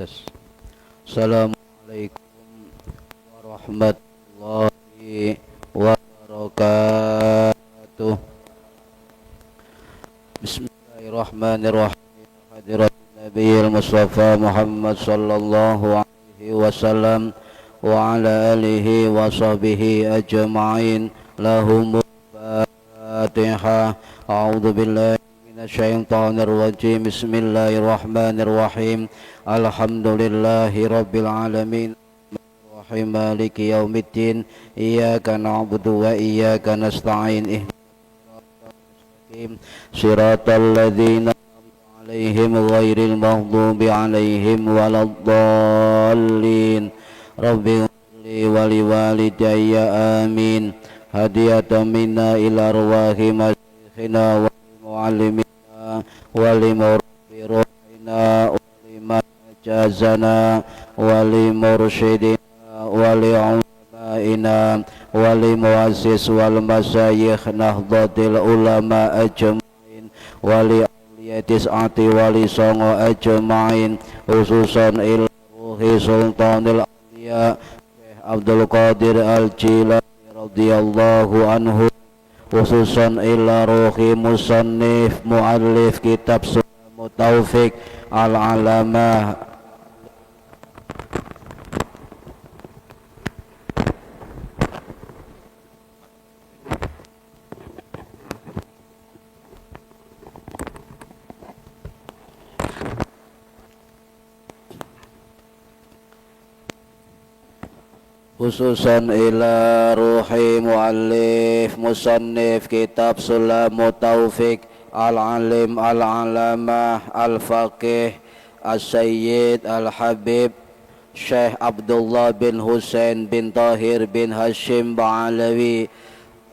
tes. Assalamualaikum warahmatullahi wabarakatuh. Bismillahirrahmanirrahim. Hadirat Nabiyil Mustafa Muhammad sallallahu alaihi wasallam wa ala alihi wa sahbihi ajma'in. Lahumul Fatihah. A'udzu billahi minasyaitonir rajim. Bismillahirrahmanirrahim. Alhamdulillahi rabbil alamin. Rahim maliki yaumiddin. Iyyaka na'budu wa iyyaka nasta'in. Shiratal ladzina an'amta 'alaihim ghairil maghdubi 'alaihim waladdallin. Rabbi ighfirli wa liwalidayya amin. Hadiyatan minna ila arwahi masyikhina wa muallimina wa limurabbi ruhina wa liman ajazana wa limursyidina wa li'ulamaina wa limuassis wal masyayikh nahdlatil ulama ajma'in wa li awliyatis ati wa li songo ajma'in, khususan ila ruhi sultanil awliya Syekh Abdul Qadir Al-Jilani radhiyallahu anhu, khususan ila ruhi musannif muallif kitab Sulamut Taufik al-alamah khususan ila ruhi muallif musannif kitab Sulamut Taufik al-alim al-alamah al-faqih as-sayyid al-habib Syekh Abdullah bin Husain bin Tahir bin Hashim Ba'alawi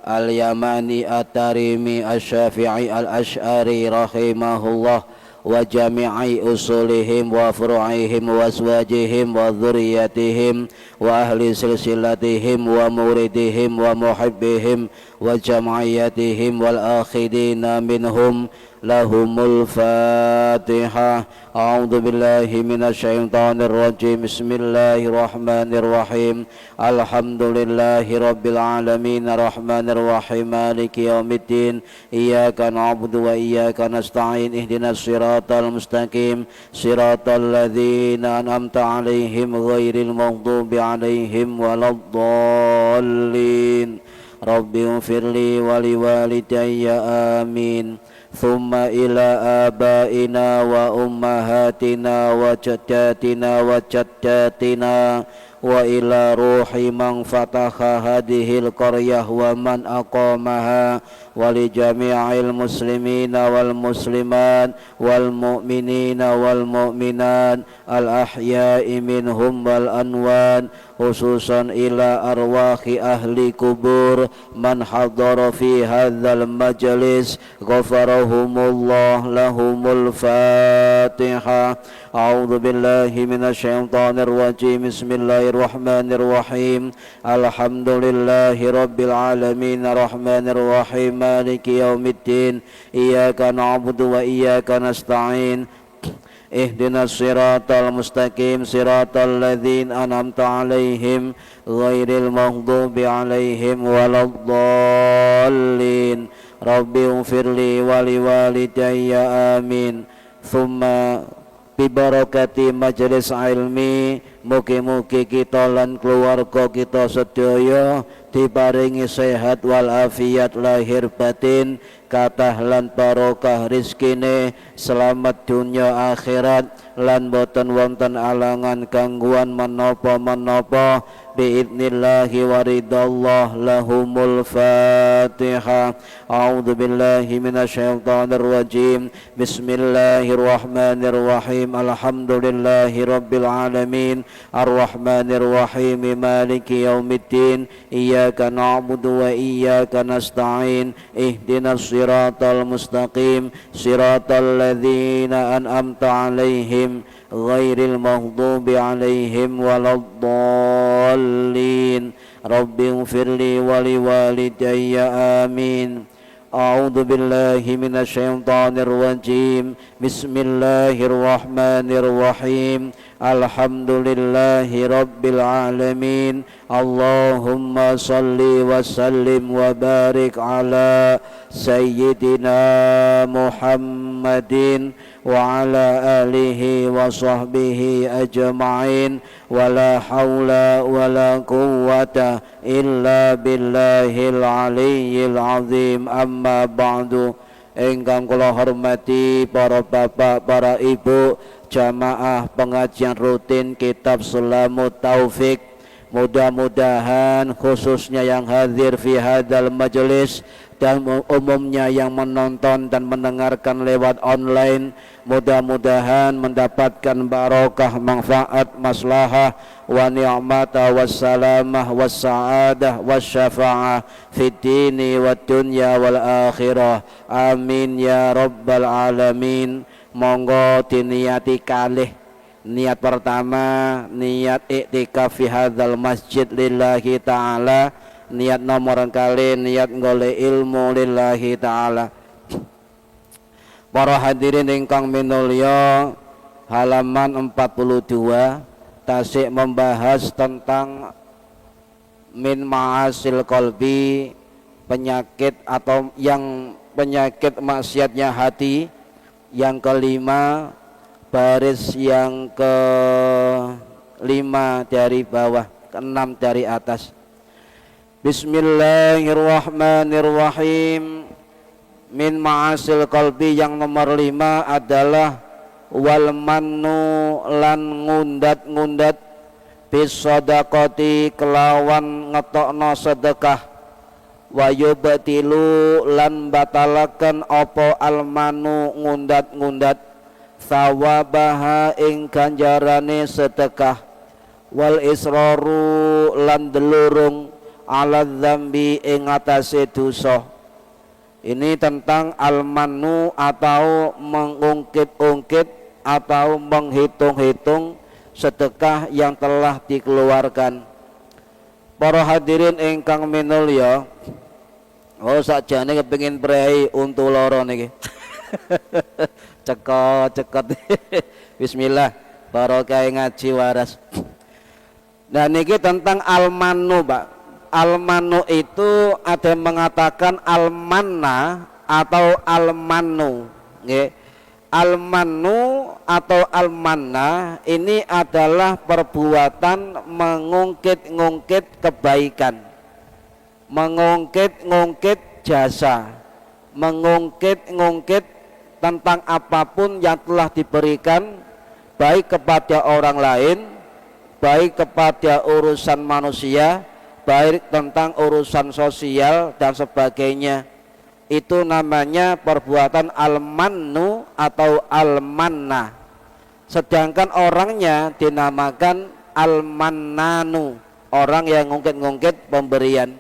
al-Yamani at-Tarimi asy-Syafi'i al-Asy'ari rahimahullah, wa jami'i usulihim wa furu'ihim wa azwajihim wa dzurriyyatihim wa ahli silsilatihim wa muridihim wa muhibbihim wa jam'iyyatihim wal akhidina minhum. Lahumul Fatihah. A'udzu billahi minasyaitonir rajim. Bismillahirrahmanirrahim. Alhamdulillahi rabbil alamin arrahmanir rahim maliki yaumiddin. Iyyaka na'budu wa iyyaka nasta'in. Ihdinas siratal mustaqim siratal ladzina an'amta 'alaihim ghairil maghdubi 'alaihim waladdallin. Rabbi ighfirli wa liwalidayya amin. Thumma ila abaina wa ummahatina wa jaddatina wa jaddatina wa ila ruhi man fataha hadhil qaryah wa man aqamaha wa li jami'il muslimina wal muslimat wal mu'minina wal mu'minat al ahya'i minhum wal anwan, khususan ila arwahi ahli kubur man hadara fi hadzal majlis ghafarahumullah. Lahumul Fatihah. A'udzu billahi minasyaitonir rajim. Bismillahirrahmanirrahim. Alhamdulillahi rabbil alamin arrahmanir rahim maliki yaumiddin. Iyyaka na'budu wa iyyaka nasta'in. Ihdinas siratal mustaqim siratal ladzina an'amta 'alaihim ghairil maghdubi 'alaihim waladdallin. Rabbi ighfirli wa liwalidayya amin. Thumma bi barakati majelis ilmi, mugi-mugi kita lan keluarga kita sedaya diparingi sehat wal afiat lahir batin, kathah lan barokah rizkine, selamat dunya akhirat, lan boten wonten alangan gangguan menapa-menapa biidnillahi waridallah. Lahumul Fatihah. A'udzu billahi minasyaitonir rajim. Bismillahirrahmanirrahim. Alhamdulillahi rabbil alamin arrahmanir rahim maliki yaumiddin. Iyyaka na'budu wa iyyaka nasta'in. Ihdinas siratal mustaqim siratal ladzina an'amta 'alaihim ghairil maghdubi 'alaihim waladdallin. Rabbi ighfirli wa liwalidayya amin. A'udzu billahi minasyaitonir rajim. Bismillahirrahmanirrahim. Alhamdulillahi rabbil alamin. Allahumma salli wa sallim wa barik ala sayyidina Muhammadin wa ala alihi wa sahbihi ajma'in. Wala haula wala quwwata illa billahil aliyyil azim. Amma ba'du. Ingkang kula hormati para bapak, para ibu, jamaah pengajian rutin Kitab Sulamut Taufik. Mudah-mudahan khususnya yang hadir fi hadal majelis dan umumnya yang menonton dan mendengarkan lewat online, mudah-mudahan mendapatkan barokah, manfaat, maslahah, wa ni'mata, wassalamah, wassa'adah, wasyafa'ah fid dini wad dunya wal akhirah. Amin ya rabbal alamin. Monggo diniati kalih. Niat pertama, niat iktikaf fi hadzal masjid lillahi ta'ala. Niat nomor kali, niat golek ilmu lillahi ta'ala. Para hadirin ingkang minulya, halaman 42 tasik membahas tentang min ma'asil qalbi, penyakit atau yang penyakit maksiatnya hati. Yang kelima, baris yang ke-5 dari bawah, ke-6 dari atas. Bismillahirrahmanirrahim. Min ma'asil qalbi yang nomor 5 adalah wal mannu lan ngundat-ngundat bis sadaqati kelawan ngetokno sedekah, wa yubtilu lan batalaken apa almanu ngundat-ngundat sawabaha ing ganjarane sedekah, wal israru lan delurung ala dzambi ing atase dosa. Ini tentang almanu atau mengungkit-ungkit atau menghitung-hitung sedekah yang telah dikeluarkan. Para hadirin ingkang minulya, oh sakjane kepengin prei untu loro niki. Cekot. Bismillah, barokah ngaji waras. Nah niki tentang almanu, Pak. Almanu itu ada yang mengatakan almanna atau almanu. Nggih. Almanu atau almanna ini adalah perbuatan mengungkit-ungkit kebaikan, mengungkit-ungkit jasa, mengungkit-ungkit tentang apapun yang telah diberikan, baik kepada orang lain, baik kepada urusan manusia, baik tentang urusan sosial dan sebagainya. Itu namanya perbuatan almannu atau almanna. Sedangkan orangnya dinamakan almannanu, orang yang ngungkit-ngungkit pemberian.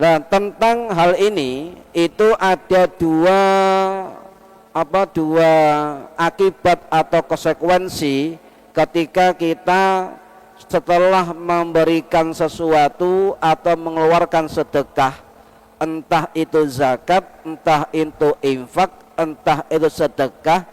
Nah, tentang hal ini itu ada dua akibat atau konsekuensi ketika kita setelah memberikan sesuatu atau mengeluarkan sedekah, entah itu zakat, entah itu infak, entah itu sedekah,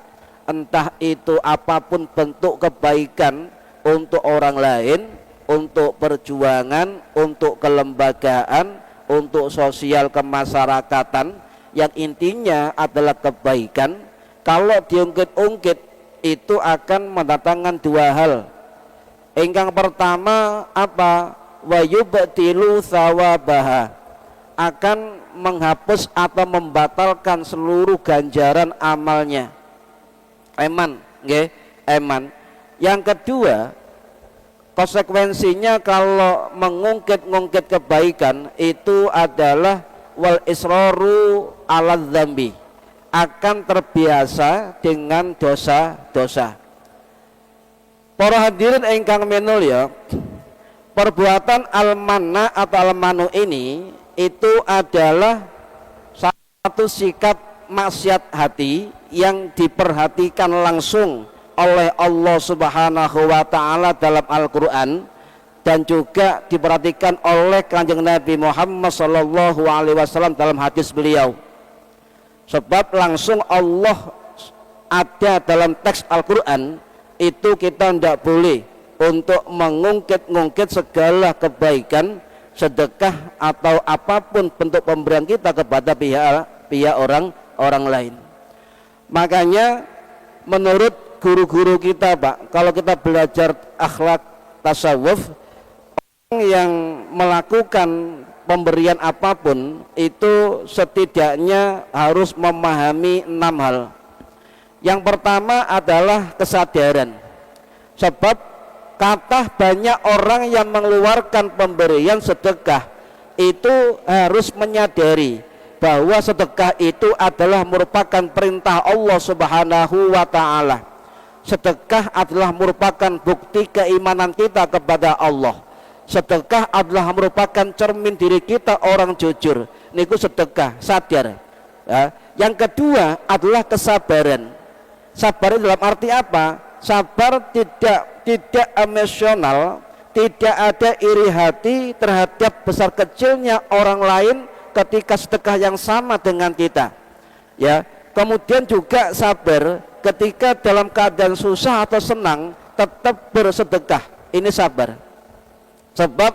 entah itu apapun bentuk kebaikan untuk orang lain, untuk perjuangan, untuk kelembagaan, untuk sosial kemasyarakatan, yang intinya adalah kebaikan. Kalau diungkit-ungkit itu akan mendatangkan dua hal. Ingkang pertama apa? Wa yubtilu thawabaha, akan menghapus atau membatalkan seluruh ganjaran amalnya. Eman, nggih, eman. Yang kedua, konsekuensinya kalau mengungkit-ungkit kebaikan itu adalah wal israru ala dzambi, akan terbiasa dengan dosa-dosa. Para hadirin ingkang minulya, perbuatan almanna atau almanu ini itu adalah satu sikap maksiat hati yang diperhatikan langsung oleh Allah Subhanahu wa taala dalam Al-Qur'an, dan juga diperhatikan oleh Kanjeng Nabi Muhammad sallallahu alaihi wasallam dalam hadis beliau. Sebab langsung Allah ada dalam teks Al-Qur'an, itu kita tidak boleh untuk mengungkit-ungkit segala kebaikan, sedekah atau apapun bentuk pemberian kita kepada pihak orang lain. Makanya menurut guru-guru kita, Pak, kalau kita belajar akhlak tasawuf, orang yang melakukan pemberian apapun itu setidaknya harus memahami 6 hal. Yang pertama adalah kesadaran. Sebab kata banyak orang yang mengeluarkan pemberian sedekah itu harus menyadari bahwa sedekah itu adalah merupakan perintah Allah Subhanahu wa ta'ala. Sedekah adalah merupakan bukti keimanan kita kepada Allah. Sedekah adalah merupakan cermin diri kita orang jujur. Niku sedekah, sadar ya. Yang kedua adalah kesabaran. Sabar dalam arti apa? Sabar tidak emosional, tidak ada iri hati terhadap besar kecilnya orang lain ketika sedekah yang sama dengan kita ya. Kemudian juga sabar ketika dalam keadaan susah atau senang tetap bersedekah, ini sabar. Sebab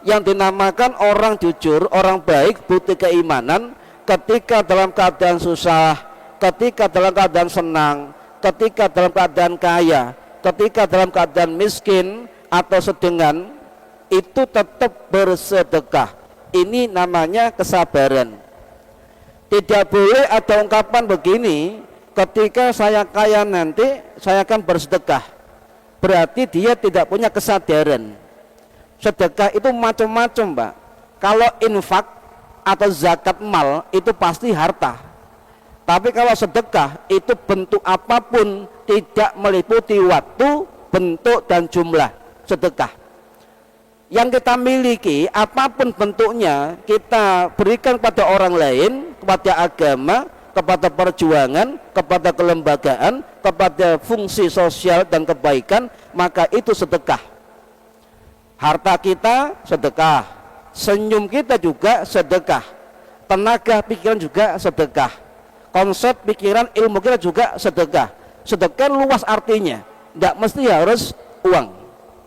yang dinamakan orang jujur, orang baik, bukti keimanan, ketika dalam keadaan susah, ketika dalam keadaan senang, ketika dalam keadaan kaya, ketika dalam keadaan miskin atau sedengan, itu tetap bersedekah. Ini namanya kesabaran. Tidak boleh ada ungkapan begini, ketika saya kaya nanti saya akan bersedekah. Berarti dia tidak punya kesadaran. Sedekah itu macam-macam, Pak. Kalau infak atau zakat mal itu pasti harta. Tapi kalau sedekah itu bentuk apapun, tidak meliputi waktu, bentuk dan jumlah sedekah. Yang kita miliki apapun bentuknya, kita berikan kepada orang lain, kepada agama, kepada perjuangan, kepada kelembagaan, kepada fungsi sosial dan kebaikan, maka itu sedekah. Harta kita sedekah, senyum kita juga sedekah, tenaga pikiran juga sedekah, konsep pikiran ilmu kita juga sedekah. Sedekah luas artinya, tidak mesti harus uang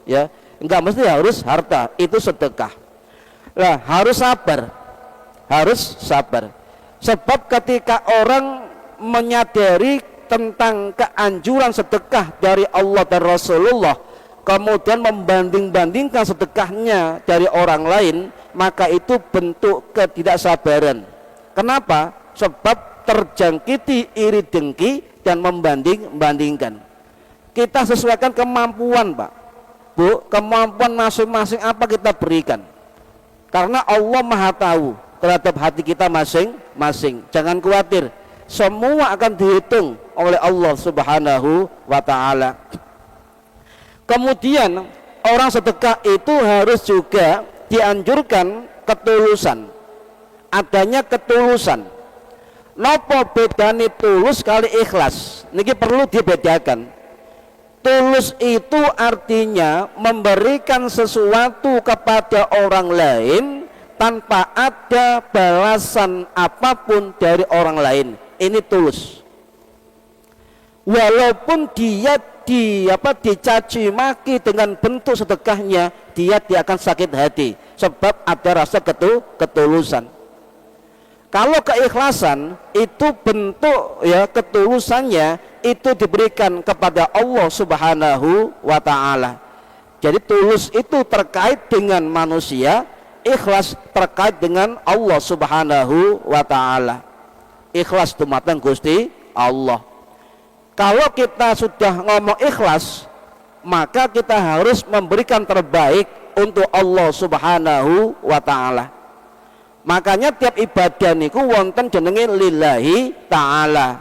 ya, enggak mesti harus harta, itu sedekah. Nah, harus sabar. Sebab ketika orang menyadari tentang keanjuran sedekah dari Allah dan Rasulullah, kemudian membanding-bandingkan sedekahnya dari orang lain, maka itu bentuk ketidaksabaran. Kenapa? Sebab terjangkiti iri dengki dan membanding-bandingkan. Kita sesuaikan kemampuan, Pak, Bu, kemampuan masing-masing apa kita berikan. Karena Allah Maha tahu terhadap hati kita masing-masing. Jangan khawatir, semua akan dihitung oleh Allah Subhanahu wa ta'ala. Kemudian orang sedekah itu harus juga dianjurkan ketulusan, adanya ketulusan. Nopo bedani tulus kali ikhlas, niki perlu dibedakan. Tulus itu artinya memberikan sesuatu kepada orang lain tanpa ada balasan apapun dari orang lain. Ini tulus. Walaupun dia dicaci maki dengan bentuk sedekahnya, dia akan sakit hati sebab ada rasa ketulusan. Kalau keikhlasan itu bentuk ya ketulusannya itu diberikan kepada Allah Subhanahu wa ta'ala. Jadi tulus itu terkait dengan manusia, ikhlas terkait dengan Allah Subhanahu wa ta'ala. Ikhlas dumateng Gusti Allah. Kalau kita sudah ngomong ikhlas, maka kita harus memberikan terbaik untuk Allah Subhanahu wa ta'ala. Makanya tiap ibadah niku wonten jenenge lillahi ta'ala,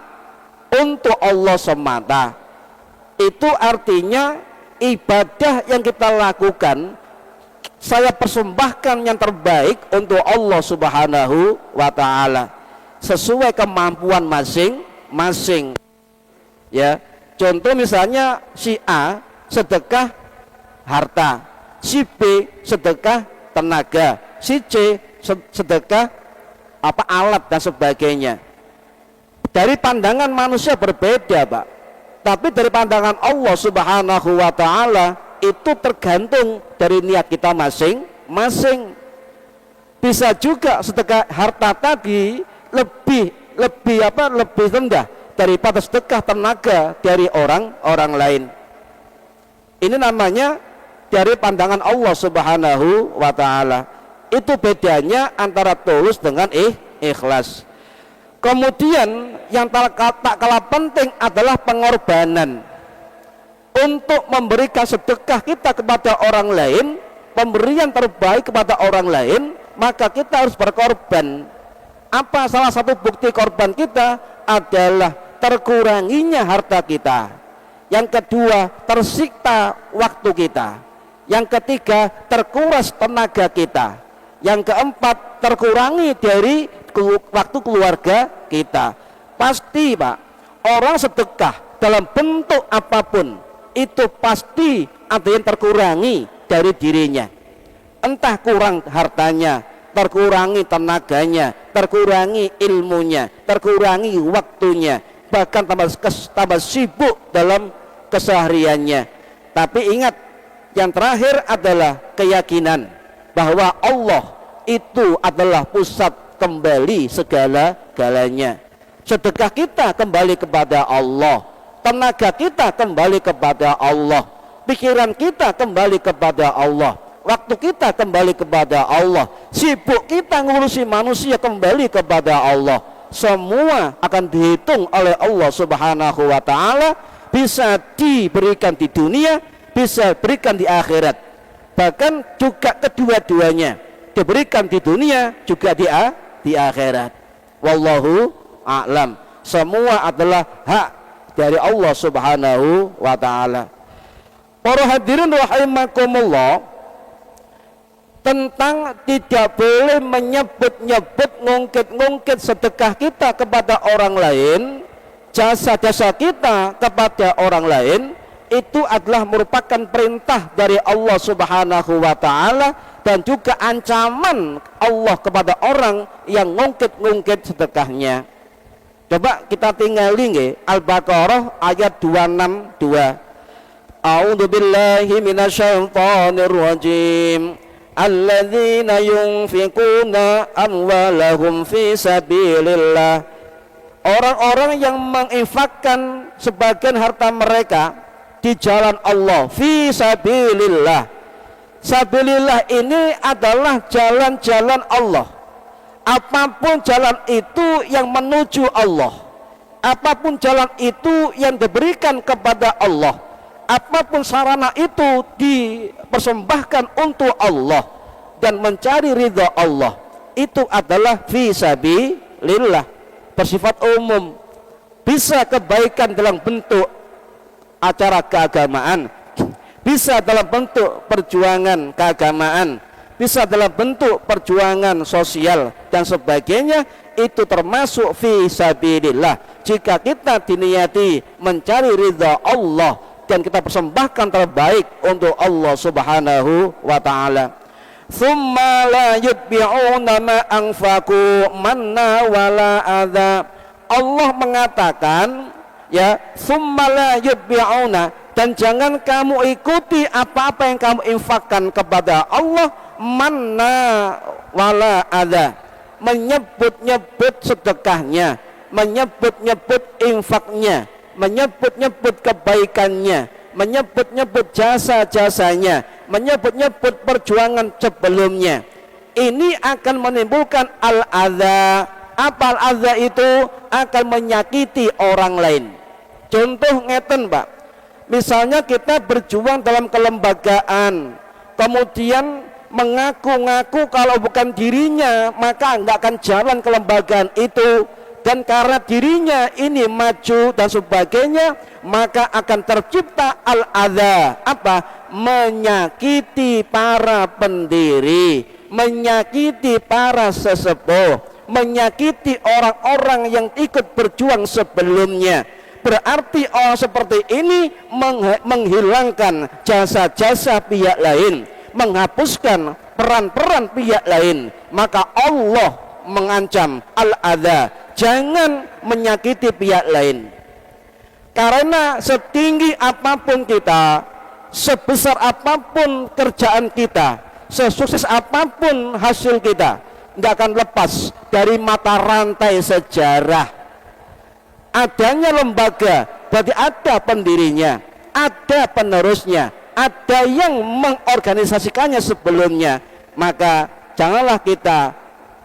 untuk Allah semata. Itu artinya ibadah yang kita lakukan, saya persembahkan yang terbaik untuk Allah Subhanahu wa ta'ala, sesuai kemampuan masing-masing ya. Contoh misalnya si A sedekah harta, si B sedekah tenaga, si C sedekah alat dan sebagainya. Dari pandangan manusia berbeda, Pak. Tapi dari pandangan Allah Subhanahu wa taala itu tergantung dari niat kita masing-masing. Bisa juga sedekah harta tadi lebih rendah daripada sedekah tenaga dari orang lain. Ini namanya dari pandangan Allah Subhanahu wa taala. Itu bedanya antara tulus dengan ikhlas. Kemudian yang tak kalah penting adalah pengorbanan. Untuk memberikan sedekah kita kepada orang lain, pemberian terbaik kepada orang lain, maka kita harus berkorban. Apa salah satu bukti korban kita adalah terkuranginya harta kita. Yang kedua, tersikta waktu kita. Yang ketiga, terkuras tenaga kita. Yang keempat, terkurangi dari waktu keluarga kita. Pasti, Pak, orang sedekah dalam bentuk apapun itu pasti ada yang terkurangi dari dirinya. Entah kurang hartanya, terkurangi tenaganya, terkurangi ilmunya, terkurangi waktunya, bahkan tambah sibuk dalam kesehariannya. Tapi ingat, yang terakhir adalah keyakinan bahwa Allah itu adalah pusat kembali segala-galanya. Sedekah kita kembali kepada Allah, tenaga kita kembali kepada Allah, pikiran kita kembali kepada Allah, waktu kita kembali kepada Allah, sibuk kita ngurusi manusia kembali kepada Allah. Semua akan dihitung oleh Allah Subhanahu wa taala, bisa diberikan di dunia, bisa diberikan di akhirat. Bahkan juga kedua-duanya diberikan di dunia juga di akhirat. Wallahu a'lam. Semua adalah hak dari Allah Subhanahu wa taala. Para hadirin rahimakumullah, tentang tidak boleh menyebut-nyebut, ngungkit-ngungkit sedekah kita kepada orang lain, jasa-jasa kita kepada orang lain, itu adalah merupakan perintah dari Allah Subhanahu wa taala dan juga ancaman Allah kepada orang yang ngungkit-ngungkit sedekahnya. Coba kita tinggali nggih Al-Baqarah ayat 262. A'udzu billahi minasyaitonir rajim. Alladzina yunfiquna amwalahum fi sabilillah. Orang-orang yang menginfakkan sebagian harta mereka di jalan Allah, fi sabilillah. Sabilillah ini adalah jalan-jalan Allah. Apapun jalan itu yang menuju Allah, apapun jalan itu yang diberikan kepada Allah, apapun sarana itu dipersembahkan untuk Allah dan mencari ridha Allah, itu adalah fi sabilillah, bersifat umum. Bisa kebaikan dalam bentuk acara keagamaan, bisa dalam bentuk perjuangan keagamaan, bisa dalam bentuk perjuangan sosial dan sebagainya. Itu termasuk fi sabilillah. Jika kita diniati mencari ridha Allah dan kita persembahkan terbaik untuk Allah Subhanahu wa taala. Tsumma la yutbi'una ma anfaqu manna wala adza. Allah mengatakan, ya, tsumma la yutbi'una, dan jangan kamu ikuti apa-apa yang kamu infakkan kepada Allah, manna wala adza, menyebut-nyebut sedekahnya, menyebut-nyebut infaknya, menyebut-nyebut kebaikannya, menyebut-nyebut jasa-jasanya, menyebut-nyebut perjuangan sebelumnya. Ini akan menimbulkan al-adza. Apa al-adza itu? Akan menyakiti orang lain. Contoh ngeten, Pak, misalnya kita berjuang dalam kelembagaan, kemudian mengaku-ngaku kalau bukan dirinya maka nggak akan jalan kelembagaan itu, dan karena dirinya ini maju dan sebagainya, maka akan tercipta al-adza. Apa? Menyakiti para pendiri, menyakiti para sesepuh, menyakiti orang-orang yang ikut berjuang sebelumnya. Berarti orang seperti ini menghilangkan jasa-jasa pihak lain, menghapuskan peran-peran pihak lain, maka Allah mengancam al-adza, jangan menyakiti pihak lain. Karena setinggi apapun kita, sebesar apapun kerjaan kita, sesukses apapun hasil kita, tidak akan lepas dari mata rantai sejarah. Adanya lembaga berarti ada pendirinya, ada penerusnya, ada yang mengorganisasikannya sebelumnya. Maka janganlah kita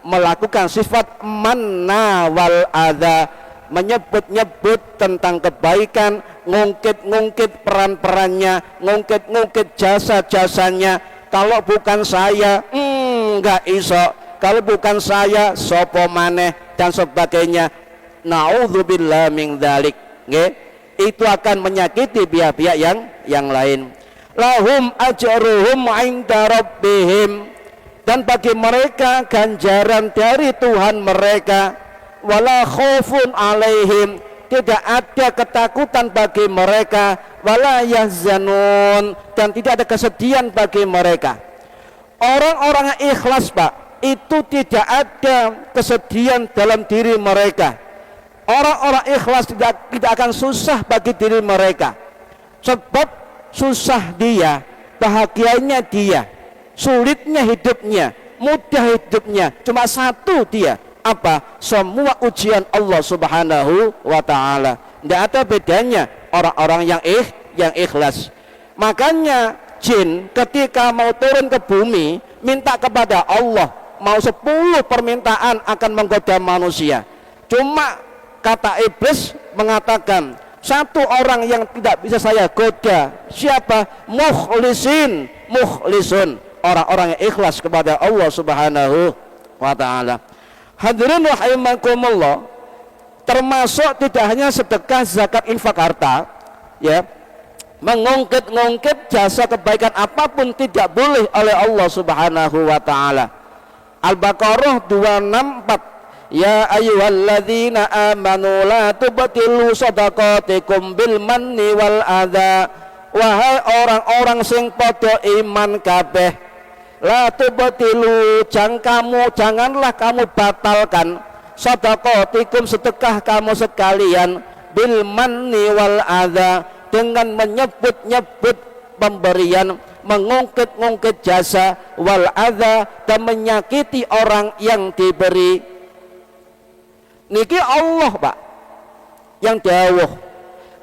melakukan sifat manna wal adza, menyebut-nyebut tentang kebaikan, ngungkit-ngungkit peran-perannya, ngungkit-ngungkit jasa-jasanya. Kalau bukan saya, enggak iso. Kalau bukan saya, sopo maneh, dan sebagainya. Na'udzubillah min dzalik. Itu akan menyakiti pihak-pihak yang lain. Lahum ajruhum 'inda rabbihim, dan bagi mereka ganjaran dari Tuhan mereka. Wala khaufun 'alaihim, tidak ada ketakutan bagi mereka. Wala yahzanun, dan tidak ada kesedihan bagi mereka. Orang-orang yang ikhlas, Pak, itu tidak ada kesedihan dalam diri mereka. Orang-orang ikhlas tidak akan susah bagi diri mereka, sebab susah dia, bahagianya dia, sulitnya hidupnya, mudah hidupnya, cuma satu dia, apa? Semua ujian Allah Subhanahu wa ta'ala. Tidak ada bedanya orang-orang yang ikhlas. Makanya jin ketika mau turun ke bumi minta kepada Allah, mau 10 permintaan akan menggoda manusia. Cuma kata iblis mengatakan, satu orang yang tidak bisa saya goda, siapa? Mukhlisin, mukhlisun, orang-orang yang ikhlas kepada Allah Subhanahu wa ta'ala. Hadirin rahimakumullah, termasuk tidak hanya sedekah, zakat, infak harta, ya, mengungkit-ungkit jasa kebaikan apapun tidak boleh oleh Allah Subhanahu wa ta'ala. Al-Baqarah 264. Ya ayyuhalladzina amanu la tubtilu shadaqatikum bil manni wal adza. Wahai orang-orang sing padha iman kabeh, la tubtilu, janganlah kamu batalkan shadaqatikum, sedekah kamu sekalian, bil manni wal adza, dengan menyebut-nyebut pemberian, mengungkit-ungkit jasa, wal adza, dan menyakiti orang yang diberi. Niki Allah, Pak, yang dawuh,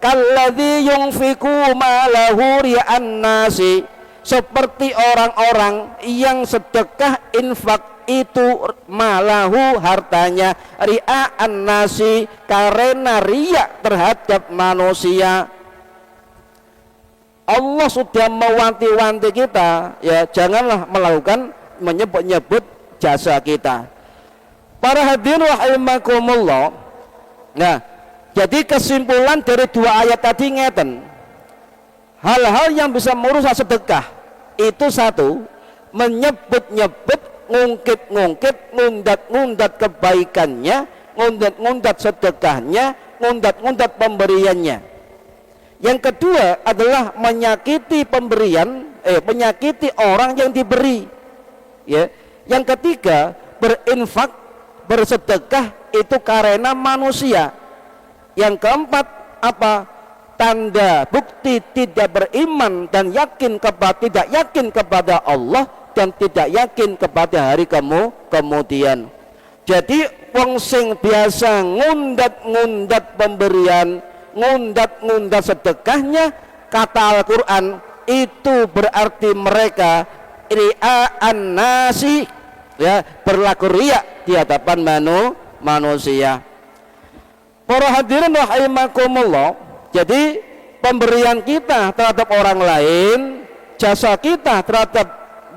kalladzi yunfiqu malahu ri'an nasi, seperti orang-orang yang sedekah infak itu malahu, hartanya, ri'an nasi, karena riya terhadap manusia. Allah sudah mewanti-wanti kita, ya, janganlah melakukan menyebut-nyebut jasa kita. Para hadirin rahimakumullah. Nah, jadi kesimpulan dari 2 ayat tadi ngeten. Hal-hal yang bisa merusak sedekah itu satu, menyebut-nyebut, ngungkit-ngungkit, ngundat-ngundat kebaikannya, ngundat-ngundat sedekahnya, ngundat-ngundat pemberiannya. Yang kedua adalah menyakiti pemberian, menyakiti orang yang diberi. Ya. Yang ketiga, berinfak, bersedekah itu karena manusia. Yang keempat apa? Tanda bukti tidak beriman dan tidak yakin kepada Allah dan tidak yakin kepada hari kemudian. Jadi wong sing biasa ngundat-ngundat pemberian, ngundat-ngundat sedekahnya, kata Al-Qur'an, itu berarti mereka ria'an nasi, ya, berlaku riya di hadapan manusia. Para hadirin rahimakumullah, jadi pemberian kita terhadap orang lain, jasa kita terhadap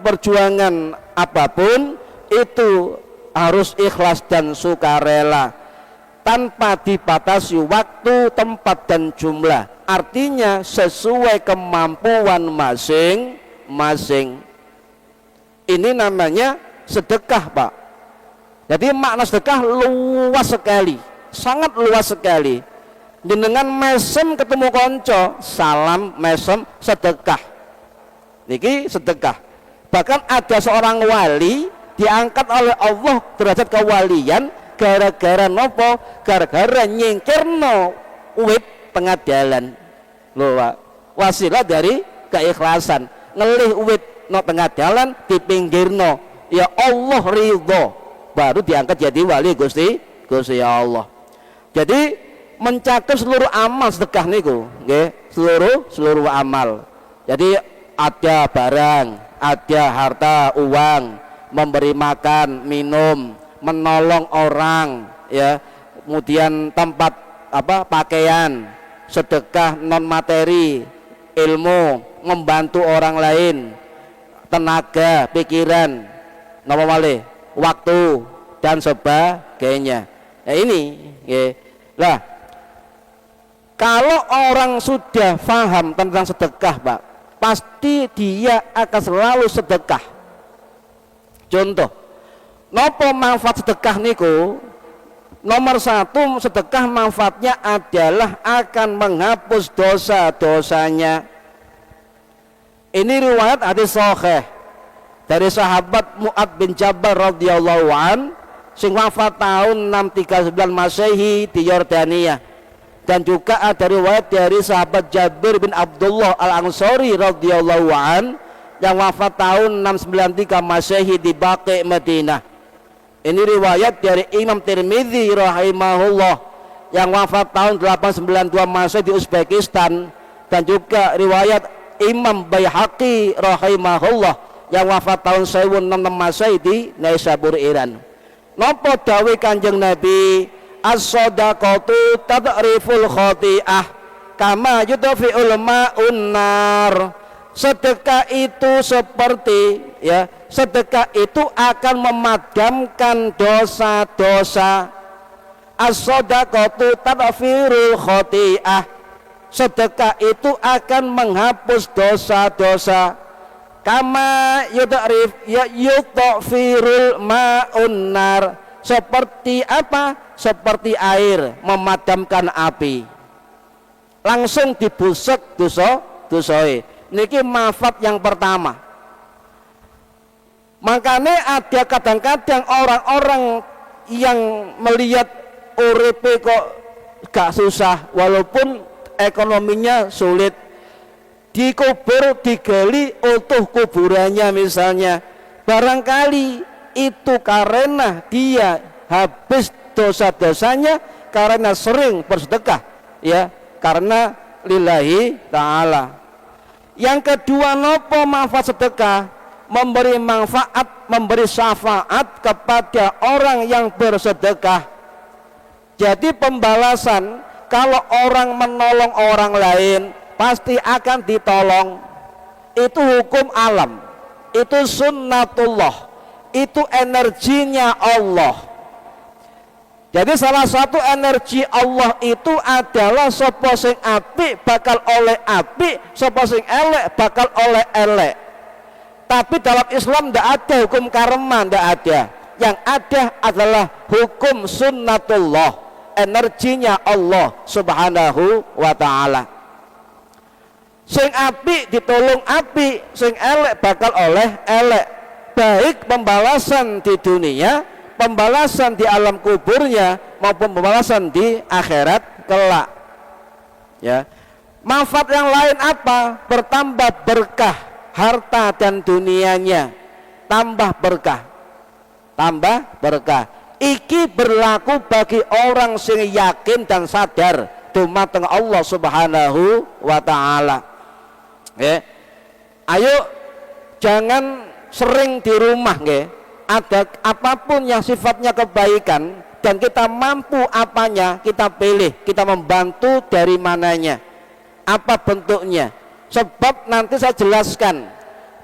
perjuangan apapun itu harus ikhlas dan sukarela, tanpa dibatasi waktu, tempat, dan jumlah. Artinya sesuai kemampuan masing-masing. Ini namanya sedekah, Pak. Jadi makna sedekah luas sekali, sangat luas sekali. Dengan mesem ketemu konco, salam mesem sedekah. Niki sedekah. Bahkan ada seorang wali diangkat oleh Allah derajat kewalian gara-gara nopo? Gara-gara nyingkirno wit tengah jalan. Loh, Pak. Wasilah dari keikhlasan. Ngelih wit no tengah jalan di pinggirno. Ya Allah ridho, baru diangkat jadi wali Gusti Allah. Jadi mencakup seluruh amal sedekah niku, nggih, seluruh amal. Jadi ada barang, ada harta, uang, memberi makan, minum, menolong orang, ya, kemudian tempat pakaian, sedekah non materi, ilmu, membantu orang lain, tenaga, pikiran, nama malih, waktu dan sebagainya. Nah ini, ya. Lah, kalau orang sudah paham tentang sedekah, Pak, pasti dia akan selalu sedekah. Contoh, nopo manfaat sedekah niku? Nomor satu, sedekah manfaatnya adalah akan menghapus dosa-dosanya. Ini riwayat hadis sahih dari sahabat Mu'ad bin Jabal radhiyallahu an, sing wafat tahun 639 Masehi di Yordania. Dan juga ada riwayat dari sahabat Jabir bin Abdullah Al-Ansari radhiyallahu an yang wafat tahun 693 Masehi di Baqi Madinah. Ini riwayat dari Imam Tirmidzi rahimahullah yang wafat tahun 892 Masehi di Uzbekistan, dan juga riwayat Imam Baihaqi rahimahullah yang wafat tahun 1066 Masehi di Naisabur, Iran. Napa dawuh Kanjeng Nabi? As-shadaqatu tadriful khati'ah kama yudfi'ul ma'un nar. Sedekah itu seperti, ya, sedekah itu akan memadamkan dosa-dosa. As-shadaqatu tadfirul khati'ah. Sedekah itu akan menghapus dosa-dosa. Kama yudfirul ma'un nar. Seperti apa? Seperti air memadamkan api. Langsung dibusek dosa-dosa. Niki manfaat yang pertama. Makanya ada kadang-kadang orang-orang yang melihat uripe kok gak susah, walaupun ekonominya sulit, dikubur, digali utuh kuburannya misalnya, barangkali itu karena dia habis dosa-dosanya karena sering bersedekah, ya, karena lillahi ta'ala. Yang kedua, nopo manfaat sedekah? Memberi manfaat, memberi syafaat kepada orang yang bersedekah. Jadi pembalasan, kalau orang menolong orang lain pasti akan ditolong. Itu hukum alam, itu sunnatullah, itu energinya Allah. Jadi salah satu energi Allah itu adalah sapa sing apik bakal oleh apik, sapa sing elek bakal oleh elek. Tapi dalam Islam tidak ada hukum karma, tidak ada. Yang ada adalah hukum sunnatullah, energinya Allah subhanahu wa ta'ala. Sing apik ditolong apik, sing elek bakal oleh elek. Baik pembalasan di dunia, pembalasan di alam kuburnya, maupun pembalasan di akhirat kelak, ya. Manfaat yang lain apa? Bertambah berkah harta dan dunianya, tambah berkah, tambah berkah. Iki berlaku bagi orang sing yakin dan sadar dumateng Allah subhanahu wa ta'ala, ya. Ayo jangan sering di rumah, ya. Ada apapun yang sifatnya kebaikan dan kita mampu apanya, kita pilih, kita membantu dari mananya, apa bentuknya. Sebab nanti saya jelaskan,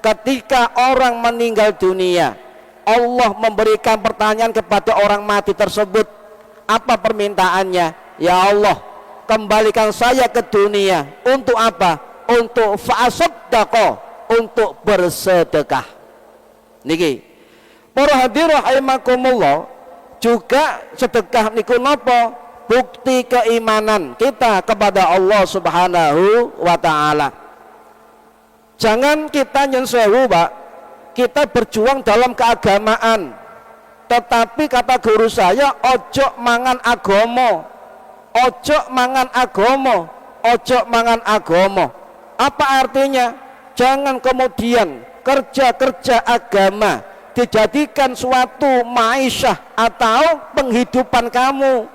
ketika orang meninggal dunia, Allah memberikan pertanyaan kepada orang mati tersebut. Apa permintaannya? Ya Allah, kembalikan saya ke dunia. Untuk apa? Untuk fa'asaddaqo, untuk bersedekah. Niki para hadirin rahimakumullah, juga sedekah niku napa? Bukti keimanan kita kepada Allah subhanahu wa ta'ala. Jangan kita nyun sewu, Pak, kita berjuang dalam keagamaan. Tetapi kata guru saya, ojo mangan agomo, ojo mangan agomo, ojo mangan agomo. Apa artinya? Jangan kemudian kerja-kerja agama dijadikan suatu maisyah atau penghidupan kamu.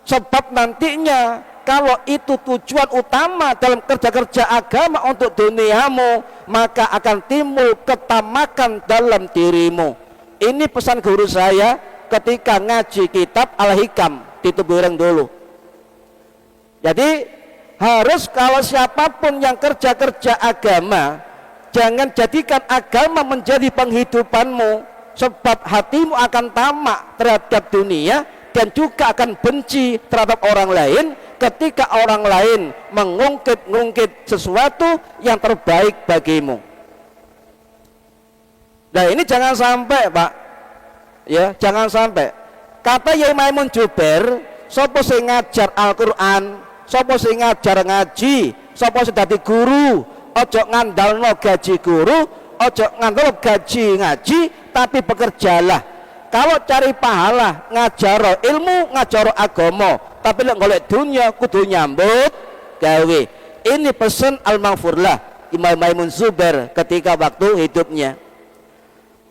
Sebab nantinya kalau itu tujuan utama dalam kerja-kerja agama untuk duniamu, maka akan timbul ketamakan dalam dirimu. Ini pesan guru saya ketika ngaji kitab Al-Hikam di Tubureng dulu. Jadi harus kalau siapapun yang kerja-kerja agama, jangan jadikan agama menjadi penghidupanmu, sebab hatimu akan tamak terhadap dunia dan juga akan benci terhadap orang lain ketika orang lain mengungkit-ungkit sesuatu yang terbaik bagimu. Nah ini jangan sampai Pak, ya jangan sampai. Kata Yai Maimun Jubair, sapa sing ngajar Al-Quran, sapa sing ngajar ngaji, sapa sing dadi guru, ojo ngandalno gaji guru, ojo ngandalno gaji ngaji, tapi bekerjalah. Kalau cari pahala ngajaro ilmu, ngajaro agama, tapi lek golek dunia kudu nyambut gawe. Ini pesan Al-Maghfurlah Imam Maimun Zubair ketika waktu hidupnya.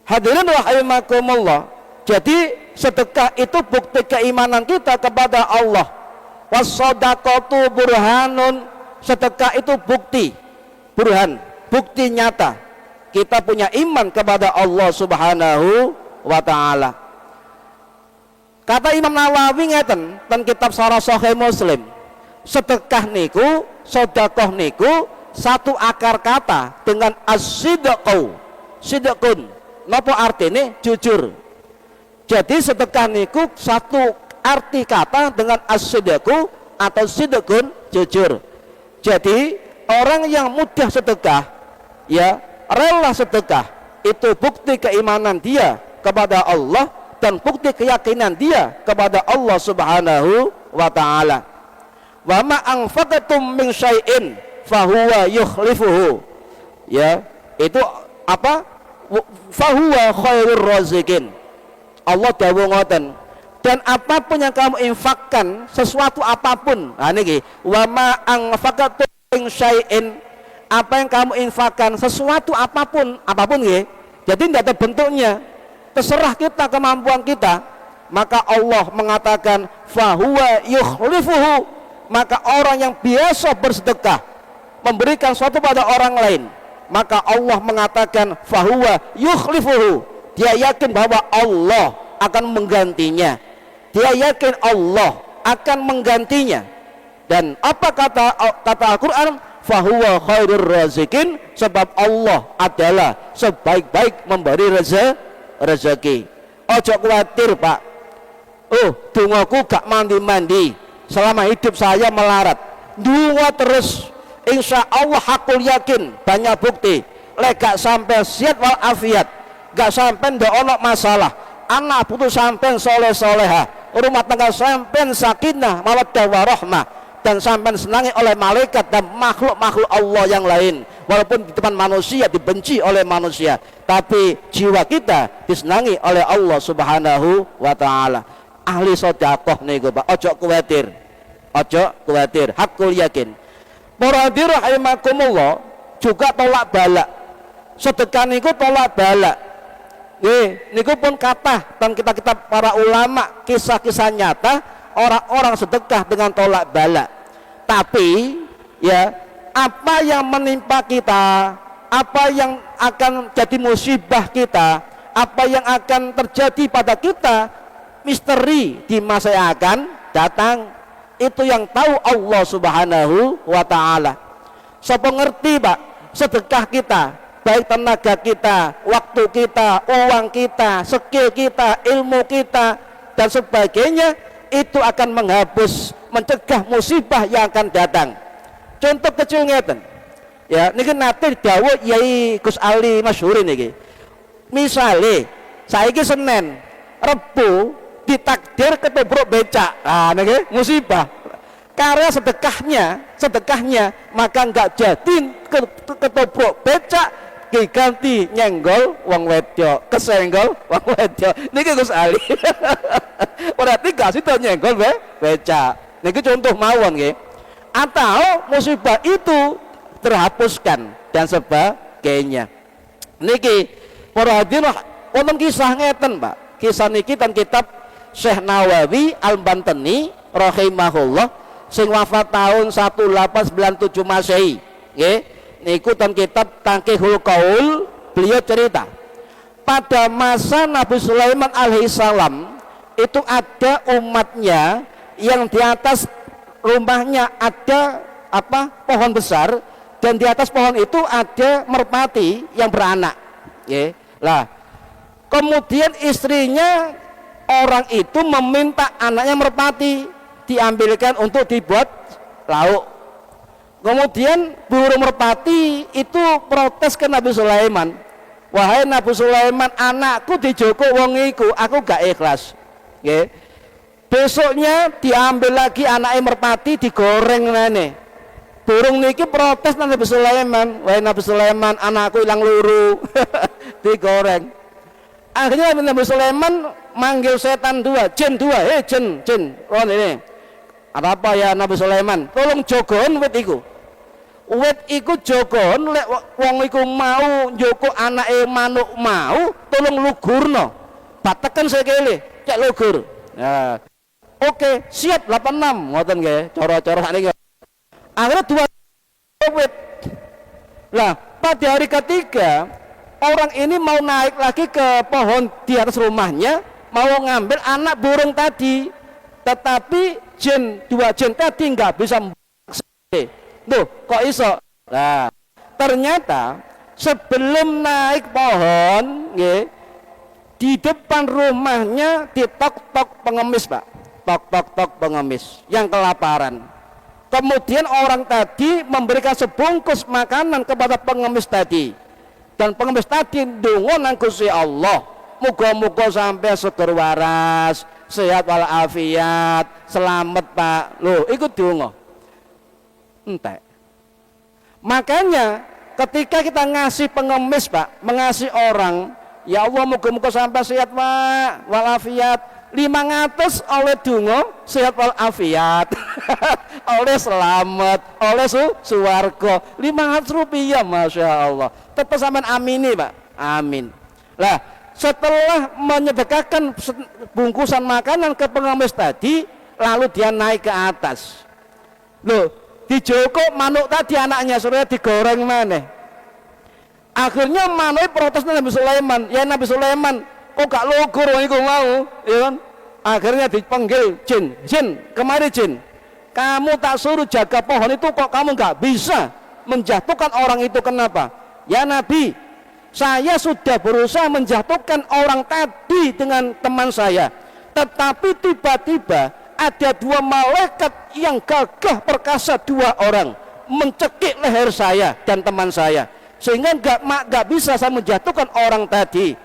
Hadirin rahimakumullah. Jadi sedekah itu bukti keimanan kita kepada Allah. Was-shadaqatu burhanun. Sedekah itu bukti, burhan, bukti nyata kita punya iman kepada Allah Subhanahu wa ta'ala. Kata Imam Nawawi ngeten dan kitab Syarah Sahih Muslim, sedekah niku, sedekah niku satu akar kata dengan as-sidqu, sidqun. Napa artine? Jujur. Jadi sedekah niku satu arti kata dengan as-sidqu atau sidqun, jujur. Jadi orang yang mudah sedekah, ya rela sedekah, itu bukti keimanan dia kepada Allah dan bukti keyakinan dia kepada Allah Subhanahu wa ta'ala. Wa ma anfaqatum min syai'in fahuwa yukhlifuhu. Ya, itu apa? Fahuwa khairur razikin. Allah dawuh ngoten. Dan apapun yang kamu infakkan, sesuatu apapun. Nah niki, wa ma anfaqatum min syai'in, apa yang kamu infakkan, sesuatu apapun, apapun nggih. Jadi tidak ada bentuknya. Terserah kita, kemampuan kita. Maka Allah mengatakan fahuwa yukhlifuhu, maka orang yang biasa bersedekah memberikan sesuatu pada orang lain, maka Allah mengatakan fahuwa yukhlifuhu, dia yakin bahwa Allah akan menggantinya, dia yakin Allah akan menggantinya. Dan apa kata Al-Quran? Fahuwa khairur razikin, sebab Allah adalah sebaik-baik memberi rezeki. Ojo khawatir Pak, dungoku gak mandi-mandi selama hidup saya melarat. Dungo terus, insya Allah aku yakin banyak bukti. Lek gak sampai siat wal afiat, gak sampai ndak ono masalah, anak putus sampai soleh-soleha, rumah tangga sampai sakinah mawaddah warahmah, dan sampai senangi oleh malaikat dan makhluk-makhluk Allah yang lain. Walaupun di depan manusia dibenci oleh manusia, tapi jiwa kita disenangi oleh Allah Subhanahu wa ta'ala. Ahli sedekah niku Pak, ojo kuwatir, ojo kuwatir, hakul yakin. Para hadirin rahimakumullah, juga tolak balak. Sedekah niku tolak balak. Niku pun kata dan kitab-kitab para ulama, kisah-kisah nyata orang-orang sedekah dengan tolak balak. Tapi ya, apa yang menimpa kita, apa yang akan jadi musibah kita, apa yang akan terjadi pada kita, misteri di masa yang akan datang, itu yang tahu Allah Subhanahu wa ta'ala. Sapa ngerti Pak, sedekah kita, baik tenaga kita, waktu kita, uang kita, skill kita, ilmu kita dan sebagainya, itu akan menghapus, mencegah musibah yang akan datang. Contoh kecil ngeten, ya niki nate dawuh Yai Gus Ali masyhur niki. Misale saiki Senin, Rebu ditakdir ketobrok becak, niki musibah. Karena sedekahnya maka enggak jadi ketobrok becak, diganti nyenggol wong wedok, kesenggol wong wedok. Niki Gus Ali. Berarti gak sida nyenggol becak. Niki contoh mawon nggih. Atau musibah itu terhapuskan dan sebagainya. Niki para hadirin wonten kisah ngeten, Pak. Kisah niki ten kitab Syekh Nawawi Al-Bantani rahimahullah sing wafat tahun 1897 Masehi. Nggih, niku ten kitab Tangkihul Qaul, beliau cerita pada masa Nabi Sulaiman alaihissalam itu ada umatnya yang di atas rumahnya ada pohon besar, dan di atas pohon itu ada merpati yang beranak. Lah, kemudian istrinya orang itu meminta anaknya merpati diambilkan untuk dibuat lauk. Kemudian burung merpati itu protes ke Nabi Sulaiman, wahai Nabi Sulaiman, anakku dijoko wong iku, aku gak ikhlas. Besoknya diambil lagi anaknya merpati, digoreng nane. Burung niki protes Nabi Sulaiman, wahai Nabi Sulaiman, anakku hilang luru. Digoreng. Akhirnya Nabi Sulaiman manggil setan dua, jin dua, jin, ron ini. Ada apa ya Nabi Sulaiman? Tolong jogon wit iku. Wit iku jogon, lek wong iku mau njoko anake manuk mau, tolong lugurno. Batekan sekele, cek lugur. Nah, oke, siap 86, ngoten nggih, cara-cara sakniki. Akhirnya dua wit. Lah, pada hari ketiga, orang ini mau naik lagi ke pohon di atas rumahnya, mau ngambil anak burung tadi, tetapi dua jin tadi nggak bisa. Tuh, kok iso? Nah, ternyata sebelum naik pohon, di depan rumahnya ditok-tok pengemis, Pak. Tok-tok pengemis yang kelaparan. Kemudian orang tadi memberikan sebungkus makanan kepada pengemis tadi. Dan pengemis tadi ndonga nang Gusti Allah, muga-muga sampai seger waras, sehat walafiat, selamat Pak. Loh, iku ndonga. Entek. Makanya ketika kita ngasih pengemis, Pak, mengasih orang, ya Allah muga-muga sampai sehat Pak, walafiat, 500 oleh donga sehat walafiat. Oleh selamat, oleh suwarga, 500 rupiah, Masya Allah. Tetap sampean amini, Pak. Amin. Lah, setelah menyedekahkan bungkusan makanan ke pengemis tadi, lalu dia naik ke atas. Loh, dijoko manuk tadi anaknya supaya digoreng maneh. Akhirnya manuk protes Nabi Sulaiman, ya Nabi Sulaiman, kok gak lugur iku mau, ya kan? Akhirnya dipanggil jin, kemari jin. Kamu tak suruh jaga pohon itu, kok kamu gak bisa menjatuhkan orang itu, kenapa? Ya Nabi, saya sudah berusaha menjatuhkan orang tadi dengan teman saya, tetapi tiba-tiba ada dua malaikat yang gagah perkasa, dua orang mencekik leher saya dan teman saya, sehingga gak bisa saya menjatuhkan orang tadi.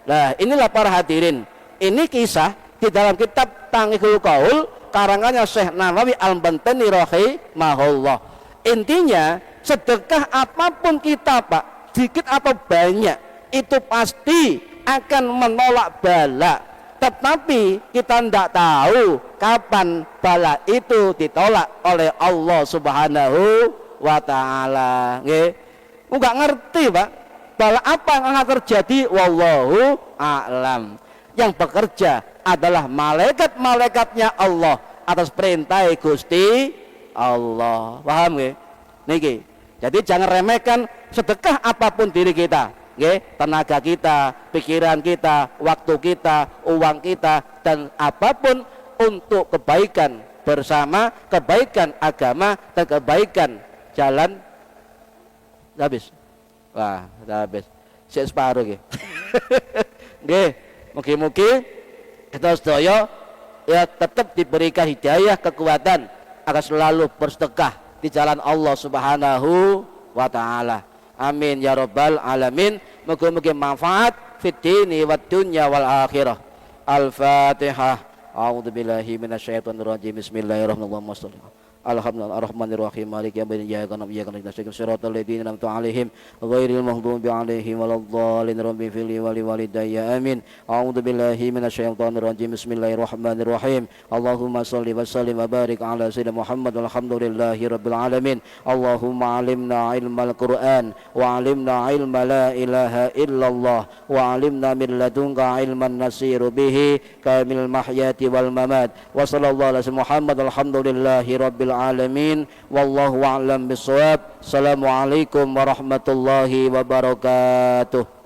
Nah, inilah para hadirin, ini kisah di dalam kitab Tangkihul Qaul karangannya Syekh Nawawi Al-Bantani rahimahullah. Intinya sedekah apapun kita, Pak, sedikit atau banyak, itu pasti akan menolak bala. Tetapi kita tidak tahu kapan bala itu ditolak oleh Allah Subhanahu wa Ta'ala. Nggak ngerti, Pak, bala apa yang akan terjadi, wallahu a'lam. Yang bekerja adalah malaikat-malaikatnya Allah atas perintah Gusti Allah. Paham nggih? Niki. Jadi jangan remehkan sedekah apapun diri kita, tenaga kita, pikiran kita, waktu kita, uang kita, dan apapun untuk kebaikan bersama, kebaikan agama, dan kebaikan jalan. Habis. Wah, habis. Sik separuh nggih. Nggih, mugi-mugi kita sedaya ya tetap diberikan hidayah, kekuatan agar selalu bersedekah di jalan Allah Subhanahu wa Ta'ala. Amin ya rabbal alamin. Mugi-mugi manfaat fid dini wad dunya wal akhirah. Al-Fatihah. A'udzubillahi minasyaitonir rajim. Bismillahirrahmanirrahim. Alhamdulillah arrahmanir rahim maliki yaumiddin iyyaka na'budu wa iyyaka nasta'in shiratal ladzina an'amta 'alaihim ghairil maghdubi 'alaihim waladdallin rabbi fili wa liwalidayya amin. A'udzu billahi minasyaitonir rajim. Bismillahirrahmanirrahim. Allahumma shalli wa sallim wa barik ala sayyidina Muhammad walhamdulillahi rabbil alamin. Allahumma 'allimna ilmal Qur'an wa 'allimna ilma la ilaha illallah wa 'allimna min ladunka ilman nasiru bihi kamil mahyati wal mamat. Wa sallallahu ala sayyidina Muhammad alhamdulillahi rabbil alamin. Wallahu a'lam bissawab. Assalamualaikum warahmatullahi wabarakatuh.